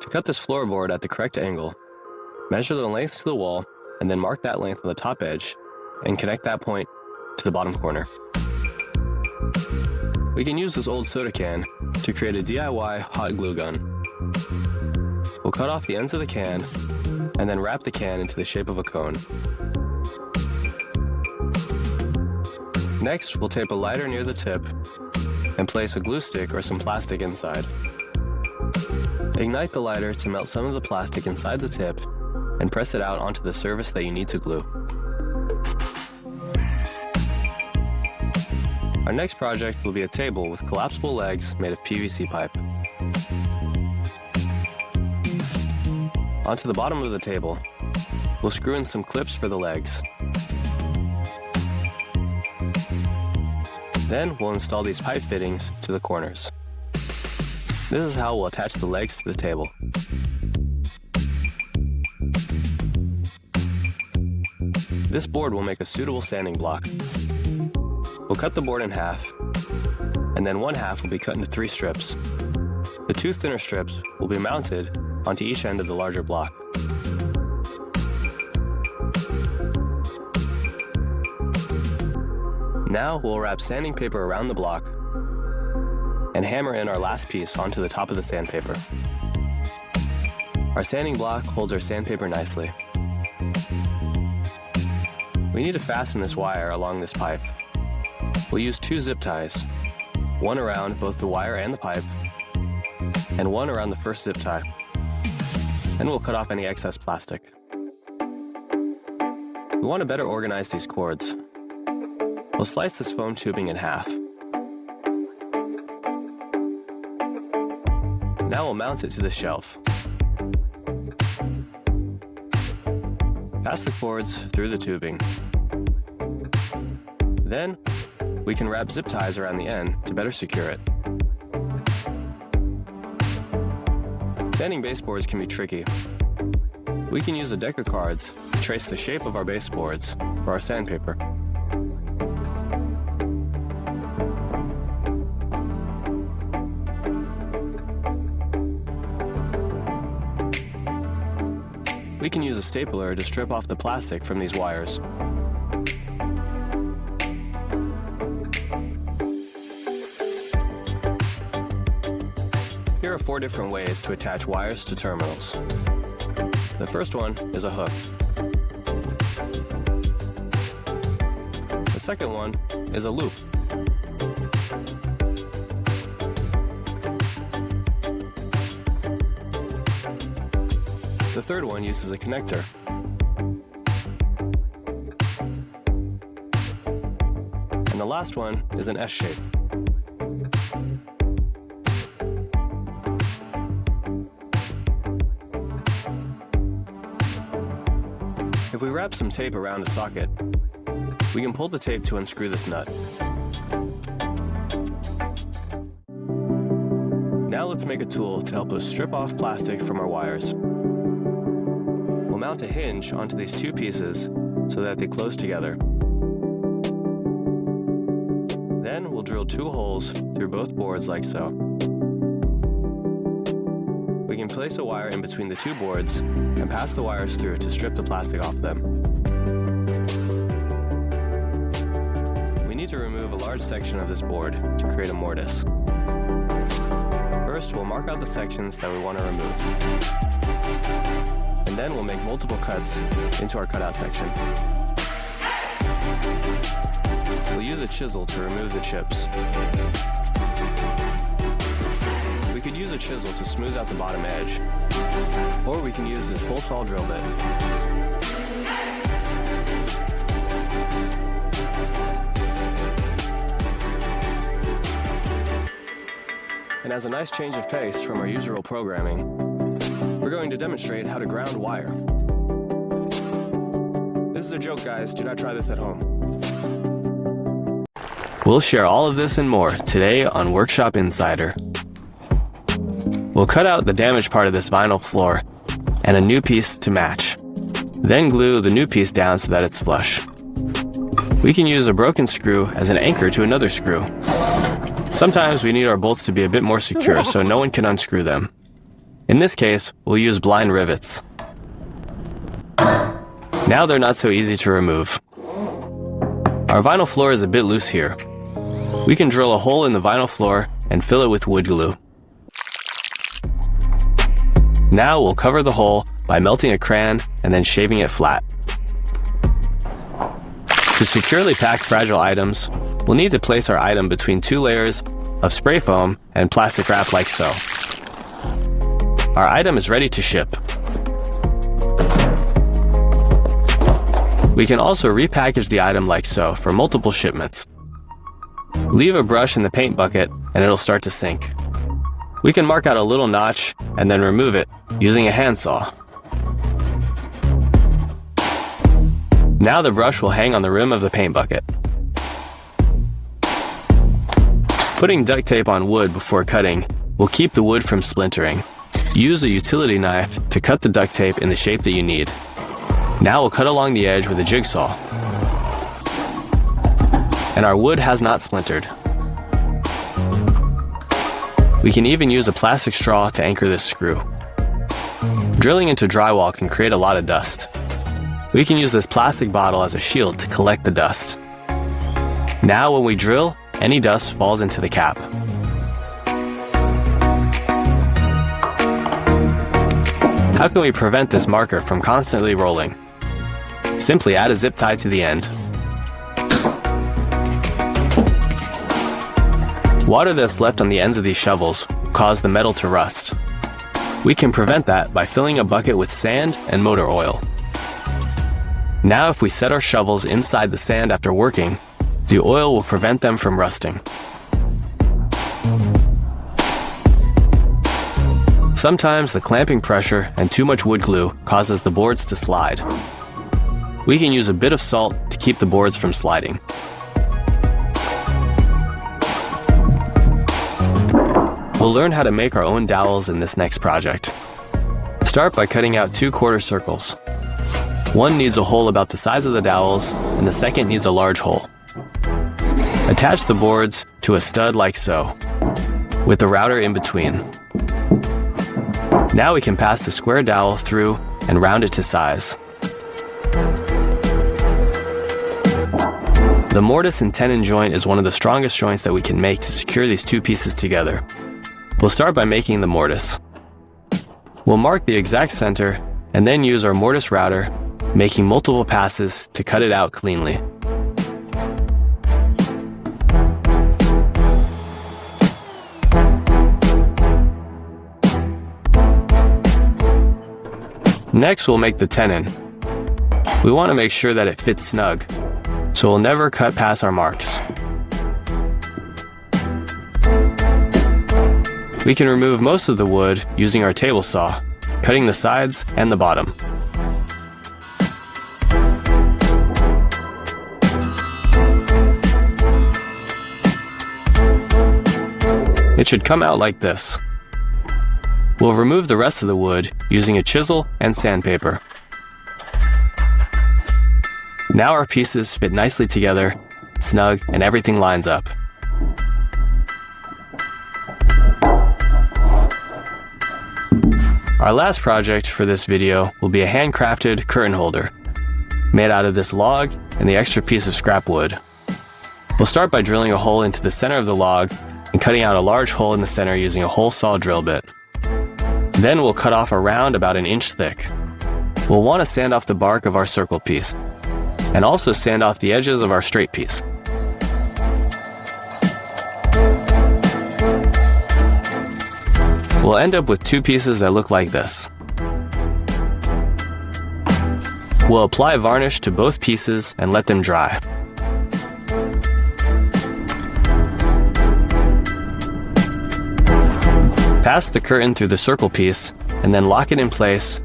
To cut this floorboard at the correct angle, measure the length to the wall and then mark that length on the top edge and connect that point to the bottom corner. We can use this old soda can to create a DIY hot glue gun. We'll cut off the ends of the can and then wrap the can into the shape of a cone. Next, we'll tape a lighter near the tip and place a glue stick or some plastic inside. Ignite the lighter to melt some of the plastic inside the tip and press it out onto the surface that you need to glue. Our next project will be a table with collapsible legs made of PVC pipe. Onto the bottom of the table, we'll screw in some clips for the legs. Then we'll install these pipe fittings to the corners. This is how we'll attach the legs to the table. This board will make a suitable standing block. We'll cut the board in half, and then one half will be cut into 3 strips. The 2 thinner strips will be mounted onto each end of the larger block. Now we'll wrap sanding paper around the block and hammer in our last piece onto the top of the sandpaper. Our sanding block holds our sandpaper nicely. We need to fasten this wire along this pipe. We'll use 2 zip ties, one around both the wire and the pipe, and one around the first zip tie. Then we'll cut off any excess plastic. We want to better organize these cords. We'll slice this foam tubing in half. Now we'll mount it to the shelf. Pass the cords through the tubing. Then, we can wrap zip ties around the end to better secure it. Sanding baseboards can be tricky. We can use a deck of cards to trace the shape of our baseboards for our sandpaper. We can use a stapler to strip off the plastic from these wires. Here are 4 different ways to attach wires to terminals. The first one is a hook. The second one is a loop. The third one uses a connector. And the last one is an S shape. If we wrap some tape around the socket, we can pull the tape to unscrew this nut. Now let's make a tool to help us strip off plastic from our wires. We'll mount a hinge onto these 2 pieces so that they close together. Then we'll drill 2 holes through both boards like so. We can place a wire in between the 2 boards and pass the wires through to strip the plastic off them. We need to remove a large section of this board to create a mortise. First, we'll mark out the sections that we want to remove. And then we'll make multiple cuts into our cutout section. We'll use a chisel to remove the chips. We could use a chisel to smooth out the bottom edge, or we can use this hole saw drill bit. And as a nice change of pace from our usual programming, we're going to demonstrate how to ground wire. This is a joke, guys. Do not try this at home. We'll share all of this and more today on Workshop Insider. We'll cut out the damaged part of this vinyl floor and a new piece to match. Then glue the new piece down so that it's flush. We can use a broken screw as an anchor to another screw. Sometimes we need our bolts to be a bit more secure so no one can unscrew them. In this case, we'll use blind rivets. Now they're not so easy to remove. Our vinyl floor is a bit loose here. We can drill a hole in the vinyl floor and fill it with wood glue. Now we'll cover the hole by melting a crayon and then shaving it flat. To securely pack fragile items, we'll need to place our item between 2 layers of spray foam and plastic wrap like so. Our item is ready to ship. We can also repackage the item like so for multiple shipments. Leave a brush in the paint bucket and it'll start to sink. We can mark out a little notch and then remove it using a handsaw. Now the brush will hang on the rim of the paint bucket. Putting duct tape on wood before cutting will keep the wood from splintering. Use a utility knife to cut the duct tape in the shape that you need. Now we'll cut along the edge with a jigsaw. And our wood has not splintered. We can even use a plastic straw to anchor this screw. Drilling into drywall can create a lot of dust. We can use this plastic bottle as a shield to collect the dust. Now when we drill, any dust falls into the cap. How can we prevent this marker from constantly rolling? Simply add a zip tie to the end. Water that's left on the ends of these shovels will cause the metal to rust. We can prevent that by filling a bucket with sand and motor oil. Now if we set our shovels inside the sand after working, the oil will prevent them from rusting. Sometimes the clamping pressure and too much wood glue causes the boards to slide. We can use a bit of salt to keep the boards from sliding. We'll learn how to make our own dowels in this next project. Start by cutting out 2 quarter circles. One needs a hole about the size of the dowels, and the second needs a large hole. Attach the boards to a stud like so, with the router in between. Now we can pass the square dowel through and round it to size. The mortise and tenon joint is one of the strongest joints that we can make to secure these 2 pieces together. We'll start by making the mortise. We'll mark the exact center and then use our mortise router, making multiple passes to cut it out cleanly. Next, we'll make the tenon. We want to make sure that it fits snug, so we'll never cut past our marks. We can remove most of the wood using our table saw, cutting the sides and the bottom. It should come out like this. We'll remove the rest of the wood using a chisel and sandpaper. Now our pieces fit nicely together, snug, and everything lines up. Our last project for this video will be a handcrafted curtain holder, made out of this log and the extra piece of scrap wood. We'll start by drilling a hole into the center of the log and cutting out a large hole in the center using a hole saw drill bit. Then we'll cut off a round about 1 inch thick. We'll want to sand off the bark of our circle piece, and also sand off the edges of our straight piece. We'll end up with 2 pieces that look like this. We'll apply varnish to both pieces and let them dry. Pass the curtain through the circle piece and then lock it in place